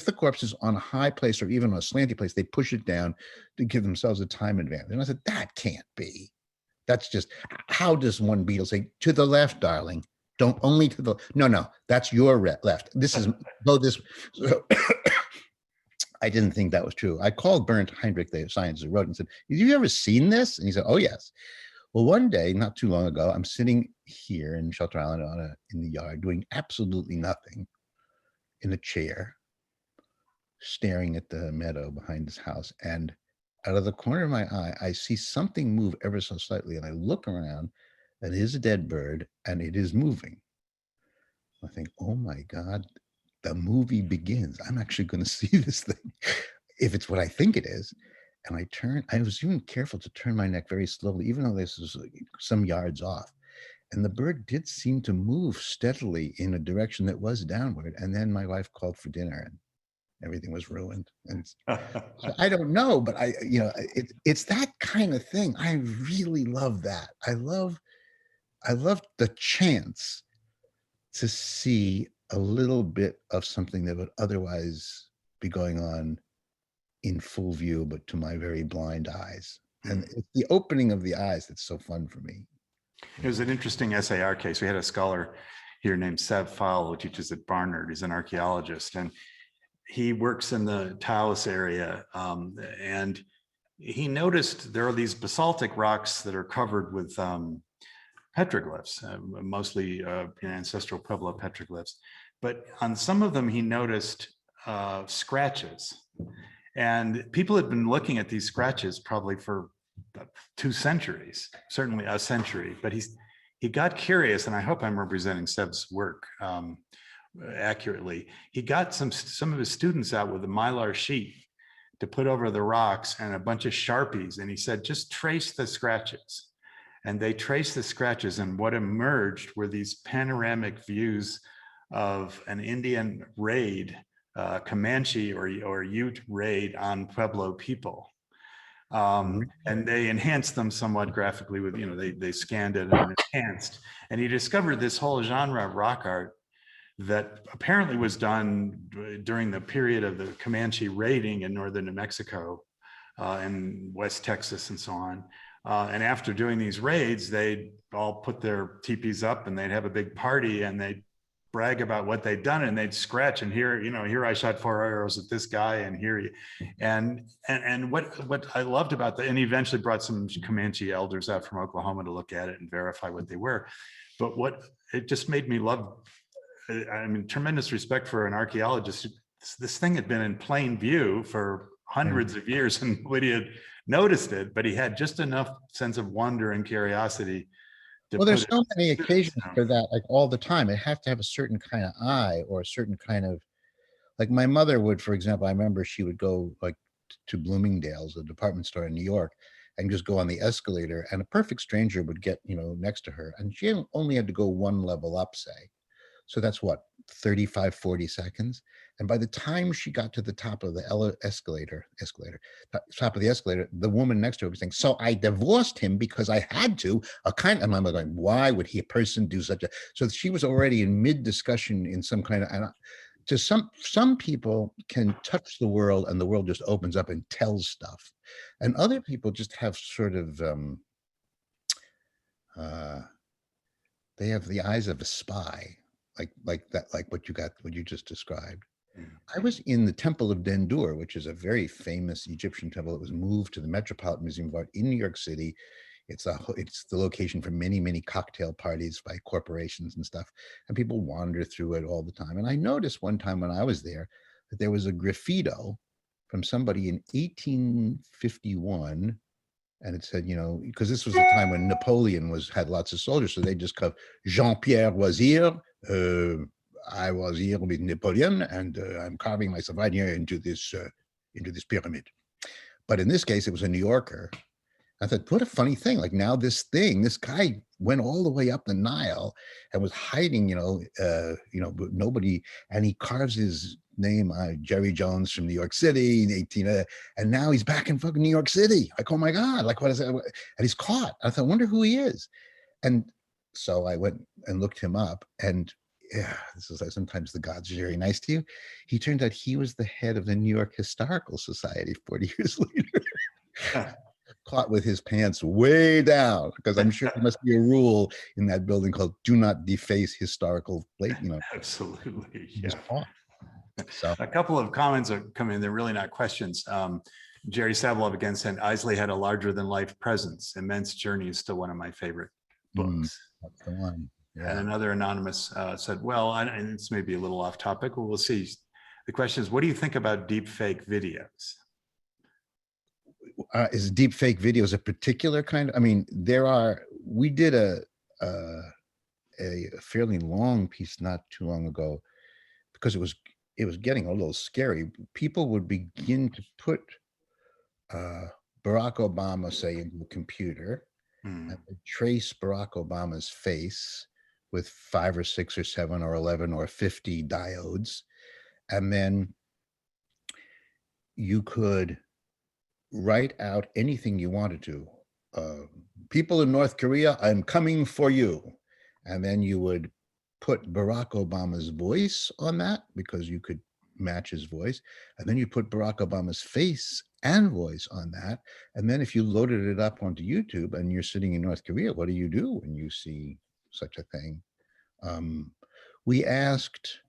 [SPEAKER 3] the corpse is on a high place or even on a slanty place, they push it down to give themselves a time advantage. And I said, that can't be. That's just, how does one beetle say, to the left, darling? Don't only to the, no, that's your left. This is, go this. So, I didn't think that was true. I called Bernd Heinrich, the scientist who wrote it, and said, have you ever seen this? And he said, oh, yes. Well, one day, not too long ago, I'm sitting here in Shelter Island in the yard doing absolutely nothing in a chair, staring at the meadow behind his house. And out of the corner of my eye, I see something move ever so slightly. And I look around, and it is a dead bird, and it is moving. I think, oh my God, the movie begins. I'm actually going to see this thing, if it's what I think it is. And I was even careful to turn my neck very slowly, even though this was some yards off. And the bird did seem to move steadily in a direction that was downward. And then my wife called for dinner and everything was ruined. And so I don't know, but it's that kind of thing. I really love that. I love the chance to see a little bit of something that would otherwise be going on in full view, but to my very blind eyes. And it's the opening of the eyes that's so fun for me.
[SPEAKER 1] It was an interesting SAR case. We had a scholar here named Sev Fowle, who teaches at Barnard. He's an archaeologist, and he works in the Taos area. And he noticed there are these basaltic rocks that are covered with petroglyphs, mostly ancestral Pueblo petroglyphs. But on some of them, he noticed scratches. And people had been looking at these scratches probably for 2 centuries, certainly a century. But he got curious, and I hope I'm representing Sev's work accurately. He got some of his students out with a Mylar sheet to put over the rocks and a bunch of Sharpies. And he said, just trace the scratches. And they traced the scratches, and what emerged were these panoramic views of an Indian raid, Comanche or Ute raid on Pueblo people. And they enhanced them somewhat graphically with, they scanned it and enhanced. And he discovered this whole genre of rock art that apparently was done during the period of the Comanche raiding in northern New Mexico and West Texas and so on. And after doing these raids, they'd all put their teepees up and they'd have a big party and they'd brag about what they'd done, and they'd scratch and here I shot 4 arrows at this guy, and here and what I loved about that, and he eventually brought some Comanche elders out from Oklahoma to look at it and verify what they were. But what it just made me love, I mean, tremendous respect for an archaeologist who this thing had been in plain view for hundreds of years and nobody had noticed it, but he had just enough sense of wonder and curiosity to
[SPEAKER 3] Well,
[SPEAKER 1] put
[SPEAKER 3] there's
[SPEAKER 1] it
[SPEAKER 3] so
[SPEAKER 1] to
[SPEAKER 3] many
[SPEAKER 1] use,
[SPEAKER 3] occasions
[SPEAKER 1] you know?
[SPEAKER 3] for that, like all the time. It has to have a certain kind of eye or a certain kind of, like my mother would, for example, I remember she would go like to Bloomingdale's, a department store in New York, and just go on the escalator, and a perfect stranger would get, next to her, and she only had to go one level up, say. So that's what, 35, 40 seconds. And by the time she got to the top of the top of the escalator, the woman next to her was saying, so I divorced him because I had to, and I'm going, why would a person do such a, so she was already in mid discussion in some kind of, and to some people can touch the world and the world just opens up and tells stuff. And other people just have sort of, they have the eyes of a spy, like that, like what you just described.
[SPEAKER 1] Mm.
[SPEAKER 3] I was in the Temple of Dendur, which is a very famous Egyptian temple. It was moved to the Metropolitan Museum of Art in New York City. It's the location for many, many cocktail parties by corporations and stuff. And people wander through it all the time. And I noticed one time when I was there that there was a graffito from somebody in 1851. And it said, because this was a time when Napoleon had lots of soldiers. So they just called Jean-Pierre was here. I was here with Napoleon, and I'm carving myself right here into this pyramid. But in this case, it was a New Yorker. I thought, what a funny thing. Like now this guy went all the way up the Nile and was hiding, but nobody, and he carves his name, Jerry Jones from New York City, and now he's back in fucking New York City. Like, oh my God, like what is that? And he's caught. I thought, I wonder who he is. And so I went and looked him up, and yeah, this is like sometimes the gods are very nice to you. He turned out he was the head of the New York Historical Society 40 years later. Caught with his pants way down, because I'm sure there must be a rule in that building called "Do not deface historical plate."
[SPEAKER 1] Absolutely.
[SPEAKER 3] He
[SPEAKER 1] Yeah.
[SPEAKER 3] was caught. So
[SPEAKER 1] A couple of comments are coming. They're really not questions. Jerry Savalov again said Isley had a larger than life presence. Immense Journey is still one of my favorite books.
[SPEAKER 3] that's the one.
[SPEAKER 1] And
[SPEAKER 3] Yeah.
[SPEAKER 1] another anonymous said, well, and it's maybe a little off topic, but we'll see. The question is, what do you think about deep fake videos?
[SPEAKER 3] Is deep fake videos a particular kind of, I mean, we did a fairly long piece not too long ago, because it was getting a little scary. People would begin to put Barack Obama, say, into a computer, and trace Barack Obama's face with 5 or 6 or 7 or 11 or 50 diodes. And then you could write out anything you wanted to. People in North Korea, I'm coming for you. And then you would put Barack Obama's voice on that, because you could match his voice. And then you put Barack Obama's face and voice on that. And then if you loaded it up onto YouTube and you're sitting in North Korea, what do you do when you see such a thing? We asked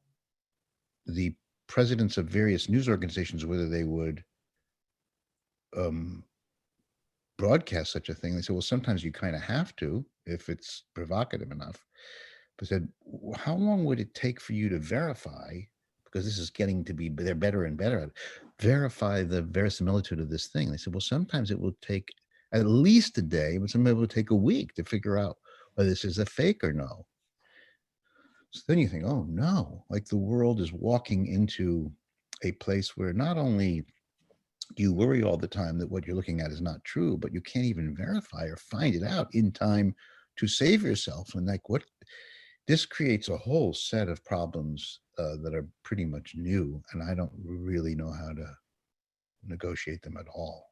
[SPEAKER 3] the presidents of various news organizations whether they would broadcast such a thing. They said, well, sometimes you kind of have to if it's provocative enough. But said, how long would it take for you to verify, because this is getting to be, they're better and better at it, verify the verisimilitude of this thing? They said, well, sometimes it will take at least a day, but sometimes it will take a week to figure out whether this is a fake or no. So then you think, oh no, like the world is walking into a place where not only do you worry all the time that what you're looking at is not true, but you can't even verify or find it out in time to save yourself. And like, this creates a whole set of problems that are pretty much new, and I don't really know how to negotiate them at all.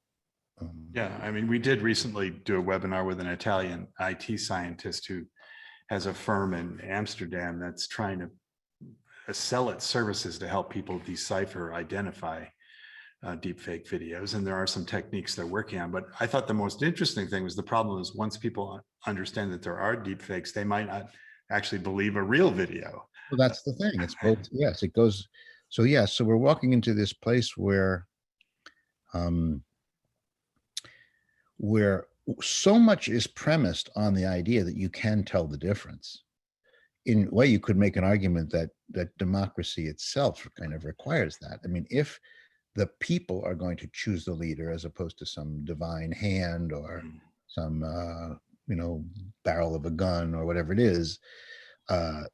[SPEAKER 1] Yeah, I mean, we did recently do a webinar with an Italian IT scientist who has a firm in Amsterdam that's trying to sell its services to help people decipher, identify deepfake videos. And there are some techniques they're working on. But I thought the most interesting thing was the problem is once people understand that there are deepfakes, they might not actually believe a real video.
[SPEAKER 3] Well, that's the thing. It's both. Yes, it goes. So yeah, so we're walking into this place where so much is premised on the idea that you can tell the difference. in a way, you could make an argument that democracy itself kind of requires that. I mean, if the people are going to choose the leader as opposed to some divine hand or some, barrel of a gun or whatever it is,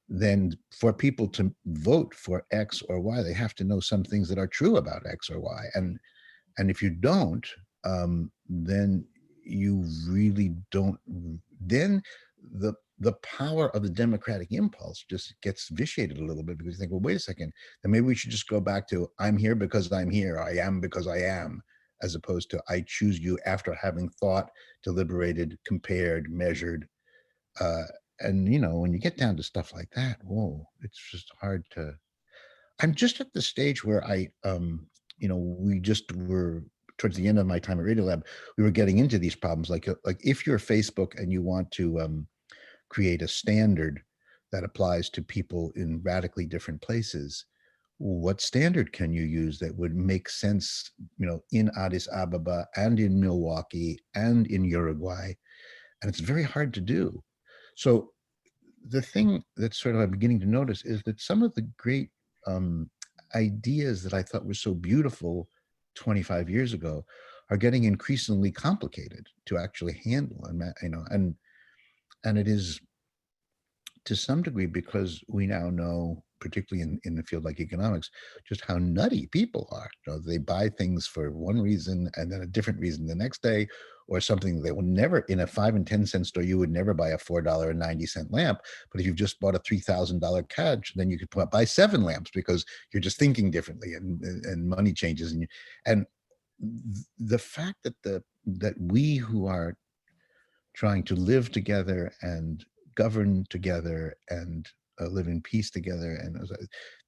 [SPEAKER 3] then for people to vote for X or Y, they have to know some things that are true about X or Y. And if you don't, then you really don't. Then the power of the democratic impulse just gets vitiated a little bit, because you think, well, wait a second, then maybe we should just go back to I'm here because I'm here, I am because I am, as opposed to I choose you after having thought, deliberated, compared, measured. And when you get down to stuff like that, whoa, it's just hard to. I'm just at the stage where we just were towards the end of my time at Radiolab, we were getting into these problems. Like if you're Facebook and you want to create a standard that applies to people in radically different places, what standard can you use that would make sense, in Addis Ababa and in Milwaukee and in Uruguay? And it's very hard to do. So the thing that sort of I'm beginning to notice is that some of the great ideas that I thought were so beautiful 25 years ago are getting increasingly complicated to actually handle. And it is to some degree because we now know, particularly in the field like economics, just how nutty people are. They buy things for one reason and then a different reason the next day, or something they will never, in a 5 and 10 cent store, you would never buy a $4.90 lamp. But if you've just bought a $3,000 couch, then you could buy 7 lamps because you're just thinking differently, and money changes. And the fact that we who are trying to live together and govern together and live in peace together, and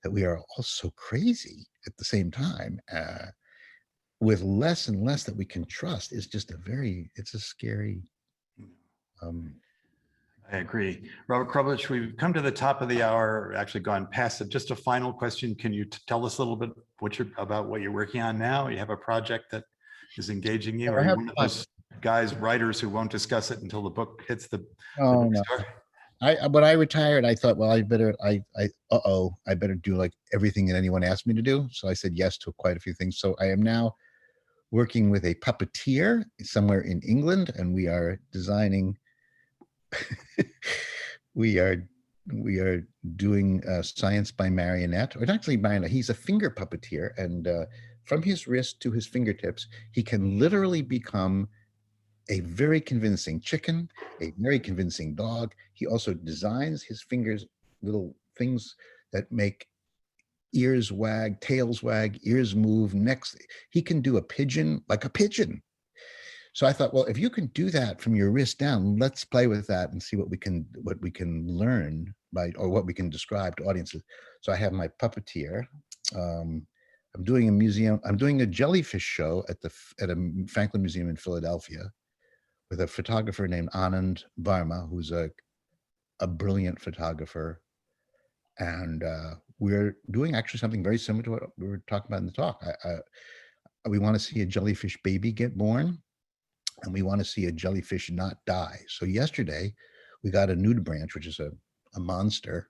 [SPEAKER 3] that we are all so crazy at the same time, with less and less that we can trust, is just it's a scary.
[SPEAKER 1] I agree. Robert Krulwich, we've come to the top of the hour, actually gone past it. Just a final question. Can you tell us a little bit about what you're working on now? You have a project that is engaging you, or are you one of those writers who won't discuss it until the book hits the bookstore?
[SPEAKER 3] When I retired, I thought, well, I better do like everything that anyone asked me to do. So I said yes to quite a few things. So I am now working with a puppeteer somewhere in England, and we are designing. we are doing science by marionette, or actually marionette. He's a finger puppeteer, and from his wrist to his fingertips, he can literally become a very convincing chicken, a very convincing dog. He also designs his fingers little things that make ears wag, tails wag, ears move, necks. He can do a pigeon like a pigeon. So I thought, well, if you can do that from your wrist down, let's play with that and see what we can learn or what we can describe to audiences. So I have my puppeteer. I'm doing a museum. I'm doing a jellyfish show at a Franklin Museum in Philadelphia, with a photographer named Anand Varma, who's a brilliant photographer. And we're doing actually something very similar to what we were talking about in the talk. We want to see a jellyfish baby get born, and we want to see a jellyfish not die. So yesterday, we got a nudibranch, which is a monster,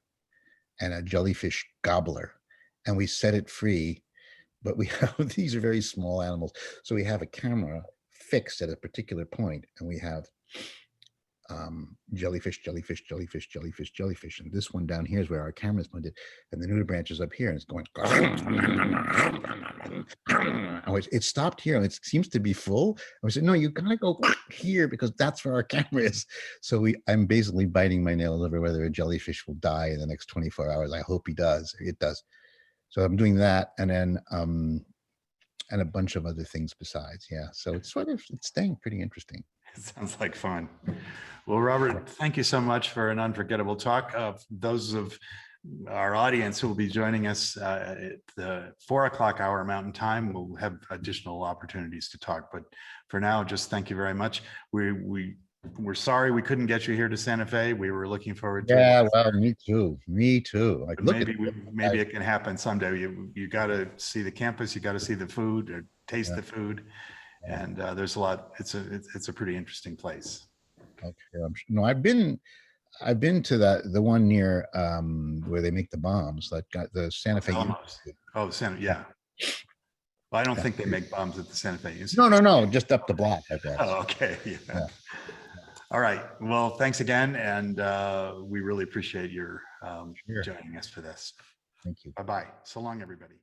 [SPEAKER 3] and a jellyfish gobbler, and we set it free. But these are very small animals. So we have a camera fixed at a particular point, and we have jellyfish, jellyfish, jellyfish, jellyfish, jellyfish. And this one down here is where our camera is pointed, and the nudibranch is up here, and it's going. It stopped here, and it seems to be full. And we said, no, you gotta go here because that's where our camera is. So I'm basically biting my nails over whether a jellyfish will die in the next 24 hours. I hope he does. It does. So I'm doing that, and then and a bunch of other things besides. Yeah. So it's staying pretty interesting.
[SPEAKER 1] It sounds like fun. Well, Robert, thank you so much for an unforgettable talk. Those of our audience who will be joining us at the 4 o'clock hour Mountain Time will have additional opportunities to talk. But for now, just thank you very much. We're sorry we couldn't get you here to Santa Fe. We were looking forward to it.
[SPEAKER 3] Yeah, well, me too. Like,
[SPEAKER 1] maybe it can happen someday. You got to see the campus. You got to see the food, or taste the food, and there's a lot. It's a pretty interesting place.
[SPEAKER 3] Okay, no, I've been I've been to the one near where they make the bombs, that got the Santa Fe.
[SPEAKER 1] Almost. Oh, Santa, yeah. Well, I don't think they make bombs at the Santa Fe Institute.
[SPEAKER 3] No, just up the block, I guess.
[SPEAKER 1] Oh, okay. Yeah.
[SPEAKER 3] Yeah.
[SPEAKER 1] All right. Well, thanks again. And we really appreciate your
[SPEAKER 3] Sure.
[SPEAKER 1] joining us for this.
[SPEAKER 3] Thank you.
[SPEAKER 1] Bye-bye. So long, everybody.